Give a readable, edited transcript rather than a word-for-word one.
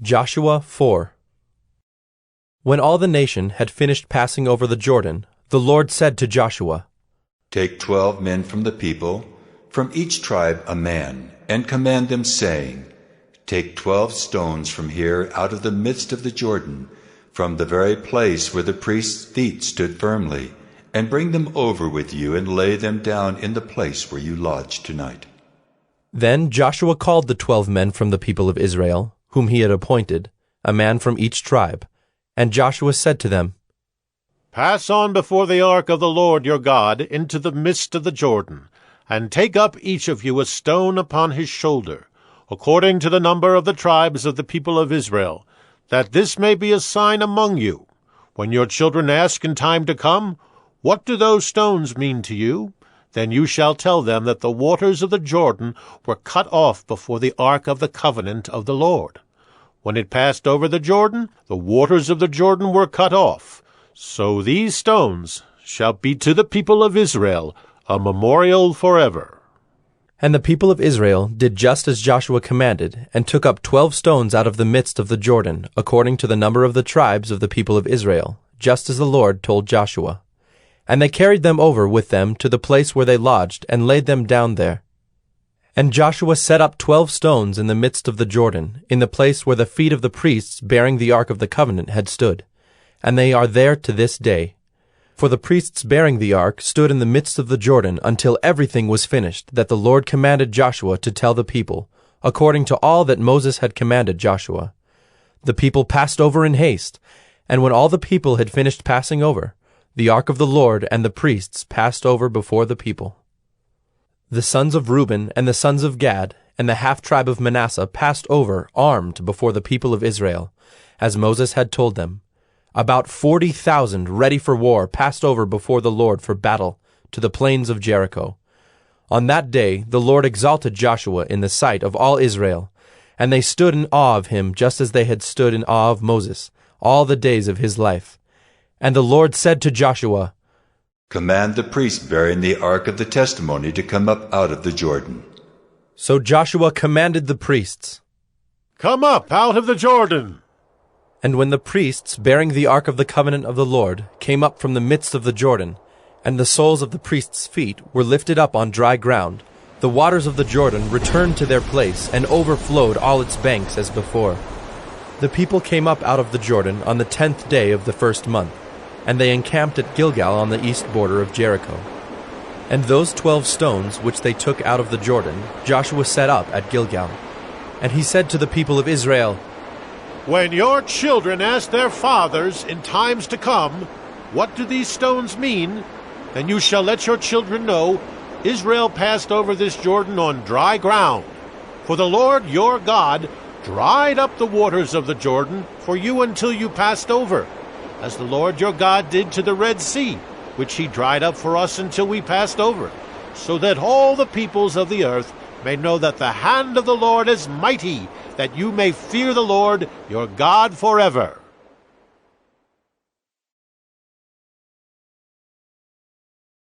Joshua 4. When all the nation had finished passing over the Jordan, the Lord said to Joshua, Take 12 men from the people, from each tribe a man, and command them, saying, Take 12 stones from here out of the midst of the Jordan, from the very place where the priest's feet stood firmly, and bring them over with you and lay them down in the place where you lodge tonight. Then Joshua called the 12 men from the people of Israel, whom he had appointed, a man from each tribe. And Joshua said to them, Pass on before the ark of the Lord your God into the midst of the Jordan, and take up each of you a stone upon his shoulder, according to the number of the tribes of the people of Israel, that this may be a sign among you. When your children ask in time to come, What do those stones mean to you? Then you shall tell them that the waters of the Jordan were cut off before the ark of the covenant of the Lord. When it passed over the Jordan, the waters of the Jordan were cut off. So these stones shall be to the people of Israel a memorial forever. And the people of Israel did just as Joshua commanded, and took up 12 stones out of the midst of the Jordan, according to the number of the tribes of the people of Israel, just as the Lord told Joshua. And they carried them over with them to the place where they lodged, and laid them down there. And Joshua set up 12 stones in the midst of the Jordan, in the place where the feet of the priests bearing the ark of the covenant had stood. And they are there to this day. For the priests bearing the ark stood in the midst of the Jordan until everything was finished that the Lord commanded Joshua to tell the people, according to all that Moses had commanded Joshua. The people passed over in haste, and when all the people had finished passing over, the ark of the Lord and the priests passed over before the people. The sons of Reuben and the sons of Gad and the half-tribe of Manasseh passed over armed before the people of Israel, as Moses had told them. About 40,000 ready for war passed over before the Lord for battle to the plains of Jericho. On that day the Lord exalted Joshua in the sight of all Israel, and they stood in awe of him just as they had stood in awe of Moses all the days of his life. And the Lord said to Joshua, Command the priest bearing the ark of the testimony to come up out of the Jordan. So Joshua commanded the priests, Come up out of the Jordan. And when the priests bearing the ark of the covenant of the Lord came up from the midst of the Jordan, and the soles of the priests' feet were lifted up on dry ground, the waters of the Jordan returned to their place and overflowed all its banks as before. The people came up out of the Jordan on the 10th day of the first month, and they encamped at Gilgal on the east border of Jericho. And those 12 stones which they took out of the Jordan, Joshua set up at Gilgal. And he said to the people of Israel, When your children ask their fathers in times to come, What do these stones mean? Then you shall let your children know, Israel passed over this Jordan on dry ground. For the Lord your God dried up the waters of the Jordan for you until you passed over, as the Lord your God did to the Red Sea, which he dried up for us until we passed over, so that all the peoples of the earth may know that the hand of the Lord is mighty, that you may fear the Lord your God forever.